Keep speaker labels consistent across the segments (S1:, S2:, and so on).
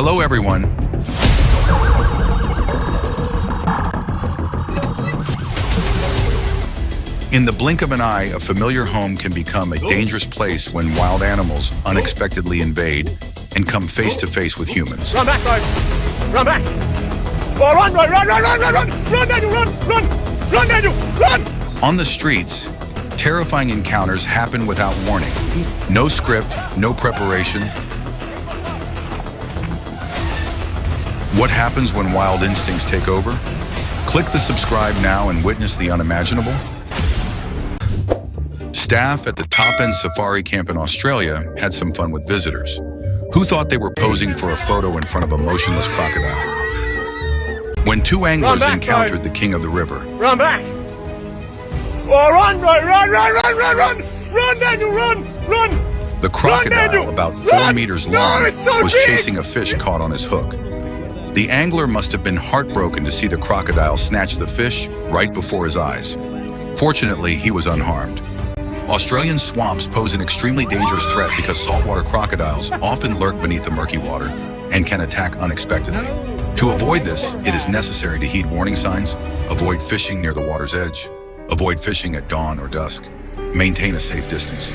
S1: Hello, everyone. In the blink of an eye, a familiar home can become a dangerous place when wild animals unexpectedly invade and come face to face with humans.
S2: Run back, guys! Run back! Oh, run, run, run, run, run, run, run! Run, Daniel, run, run! Run, Daniel, run!
S1: On the streets, terrifying encounters happen without warning. No script, no preparation. What happens when wild instincts take over? Click the subscribe now and witness the unimaginable. Staff at the top-end safari camp in Australia had some fun with visitors who thought they were posing for a photo in front of a motionless crocodile. When two anglers encountered the king of the river,
S2: Run back! Oh, run, run, run, run, run, run, run! Run, Daniel, run, run!
S1: the crocodile,
S2: Daniel!
S1: about 4
S2: Run!
S1: meters
S2: No,
S1: long,
S2: it's so
S1: was
S2: big!
S1: chasing a fish caught on his hook. The angler must have been heartbroken to see the crocodile snatch the fish right before his eyes. Fortunately, he was unharmed. Australian swamps pose an extremely dangerous threat because saltwater crocodiles often lurk beneath the murky water and can attack unexpectedly. To avoid this, it is necessary to heed warning signs, avoid fishing near the water's edge, avoid fishing at dawn or dusk, maintain a safe distance.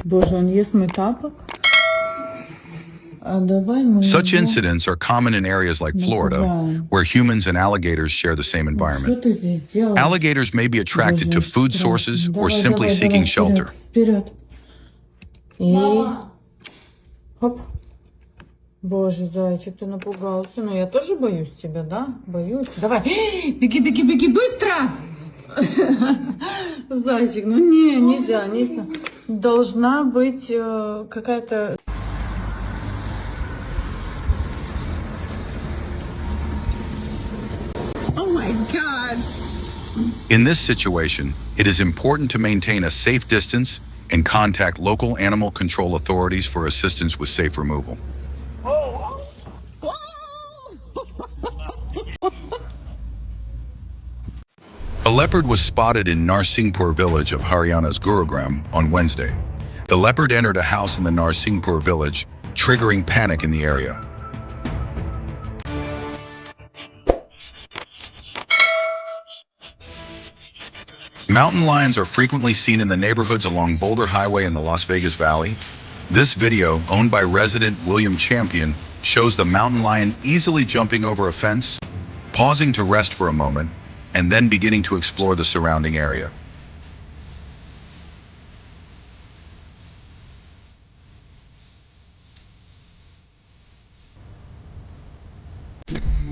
S3: Боже, он ест мой тапок? А давай мы
S1: Such
S3: его-
S1: incidents are common in areas like Florida, where humans and alligators share the same
S3: Что
S1: environment.
S3: ты здесь делаешь?
S1: Alligators may be attracted to
S3: Боже,
S1: food
S3: страшно.
S1: sources or
S3: Давай,
S1: simply
S3: давай,
S1: seeking
S3: давай,
S1: shelter.
S3: Вперед. И... Хоп. Боже, зайчик, ты напугался. Но я тоже боюсь тебя, да? Боюсь. Давай. Беги, беги, беги, быстро! Зайчик, ну не, нельзя, нельзя. Должна быть какая-то...
S1: In this situation, it is important to maintain a safe distance and contact local animal control authorities for assistance with safe removal. A leopard was spotted in Narsinghpur village of Haryana's Gurugram on Wednesday. The leopard entered a house in the Narsinghpur village, triggering panic in the area. Mountain lions are frequently seen in the neighborhoods along Boulder Highway in the Las Vegas Valley. This video, owned by resident William Champion, shows the mountain lion easily jumping over a fence, pausing to rest for a moment, and then beginning to explore the surrounding area.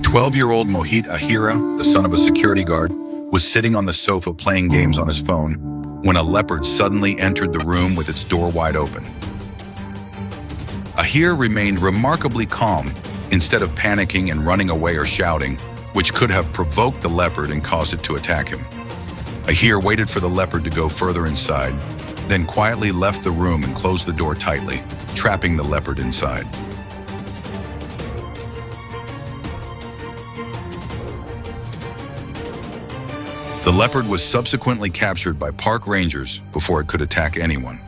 S1: "12-year-old Mohit Ahira, the son of a security guard, was sitting on the sofa playing games on his phone when a leopard suddenly entered the room with its door wide open. Ahir remained remarkably calm instead of panicking and running away or shouting, which could have provoked the leopard and caused it to attack him. Ahir waited for the leopard to go further inside, then quietly left the room and closed the door tightly, trapping the leopard inside. The leopard was subsequently captured by park rangers before it could attack anyone.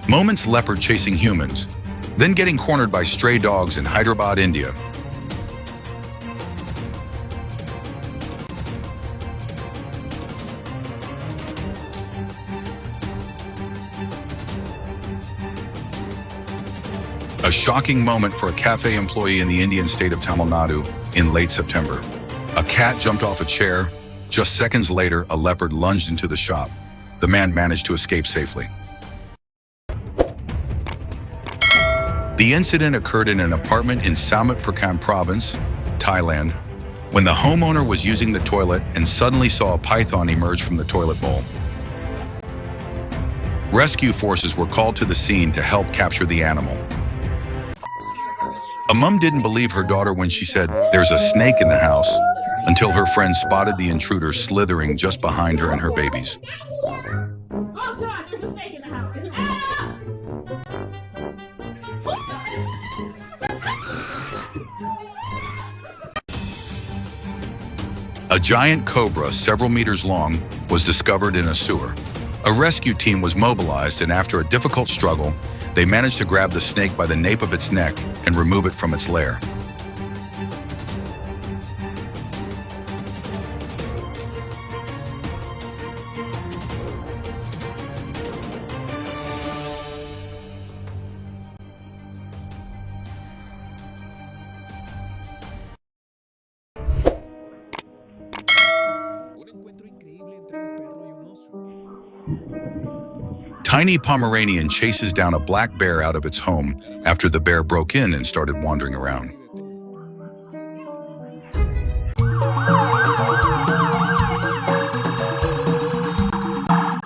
S1: Moments leopard chasing humans, then getting cornered by stray dogs in Hyderabad, India. A shocking moment for a cafe employee in the Indian state of Tamil Nadu in late September. A cat jumped off a chair. Just seconds later, a leopard lunged into the shop. The man managed to escape safely. The incident occurred in an apartment in Samut Prakan province, Thailand, when the homeowner was using the toilet and suddenly saw a python emerge from the toilet bowl. Rescue forces were called to the scene to help capture the animal. A mom didn't believe her daughter when she said, "There's a snake in the house," until her friend spotted the intruder slithering just behind her and her babies. A giant cobra several meters long was discovered in a sewer. A rescue team was mobilized, and after a difficult struggle, they managed to grab the snake by the nape of its neck and remove it from its lair. Tiny Pomeranian chases down a black bear out of its home after the bear broke in and started wandering around.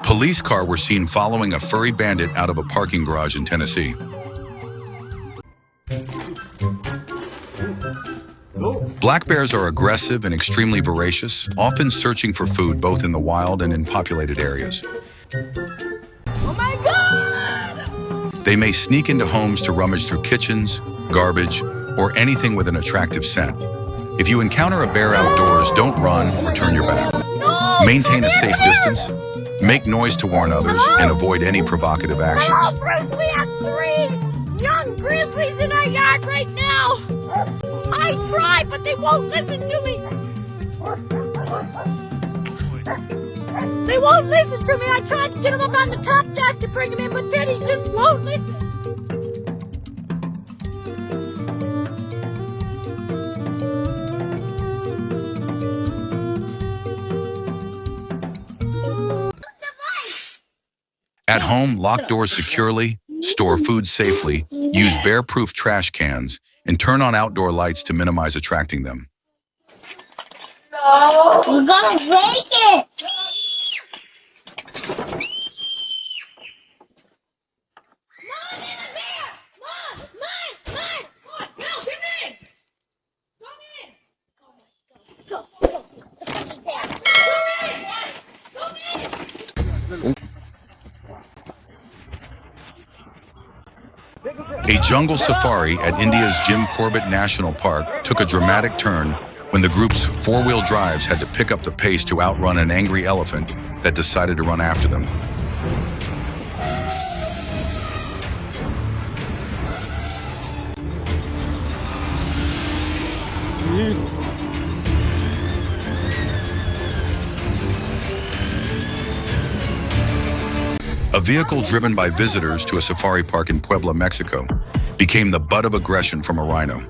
S1: Police cars were seen following a furry bandit out of a parking garage in Tennessee. Black bears are aggressive and extremely voracious, often searching for food both in the wild and in populated areas.
S4: Oh my God!
S1: They may sneak into homes to rummage through kitchens, garbage, or anything with an attractive scent. If you encounter a bear outdoors, don't run or turn your back.
S4: No!
S1: Maintain a safe distance, make noise to warn others, and avoid any provocative actions.
S4: Oh, Bruce, we have 3 young grizzlies in our yard right now. I tried, but they won't listen to me. They won't listen to me. I tried to get them up on the top deck to bring them in, but Teddy just won't listen.
S1: At home, lock doors securely, store food safely, use bear-proof trash cans, and turn on outdoor lights to minimize attracting them.
S5: We're gonna break it! Mom, there's a bear! Mom! Mom! No, get in! Come in! Oh my God. Go! The fucking bear! Come in!
S1: A jungle safari at India's Jim Corbett National Park took a dramatic turn when the group's four-wheel drives had to pick up the pace to outrun an angry elephant that decided to run after them. A vehicle driven by visitors to a safari park in Puebla, Mexico, became the butt of aggression from a rhino.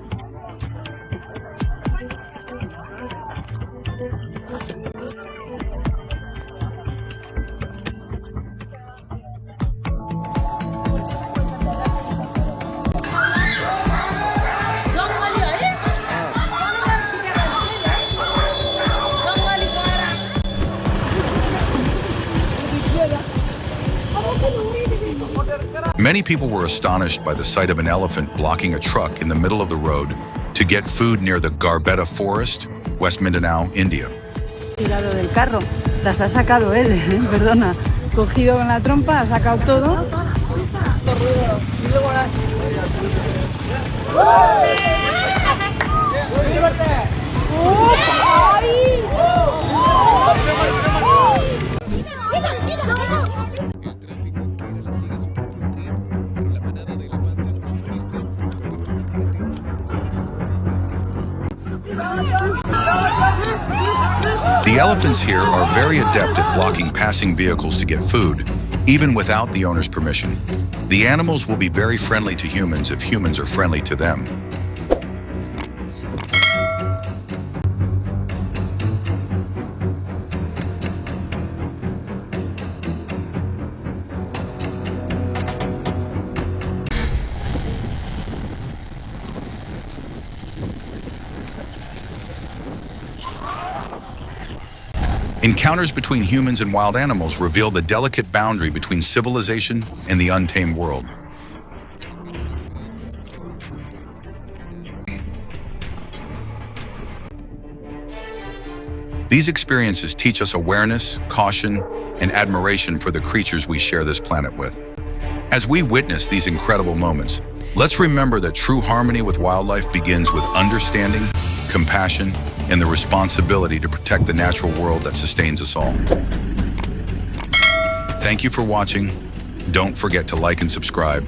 S1: Many people were astonished by the sight of an elephant blocking a truck in the middle of the road to get food near the Garbetta Forest, West Mindanao, India.
S6: Tirado del carro, las ha sacado él, perdona, cogido con la trompa, ha sacado todo.
S1: The elephants here are very adept at blocking passing vehicles to get food, even without the owner's permission. The animals will be very friendly to humans if humans are friendly to them. Encounters between humans and wild animals reveal the delicate boundary between civilization and the untamed world. These experiences teach us awareness, caution, and admiration for the creatures we share this planet with. As we witness these incredible moments, let's remember that true harmony with wildlife begins with understanding, compassion, and the responsibility to protect the natural world that sustains us all. Thank you for watching. Don't forget to like and subscribe.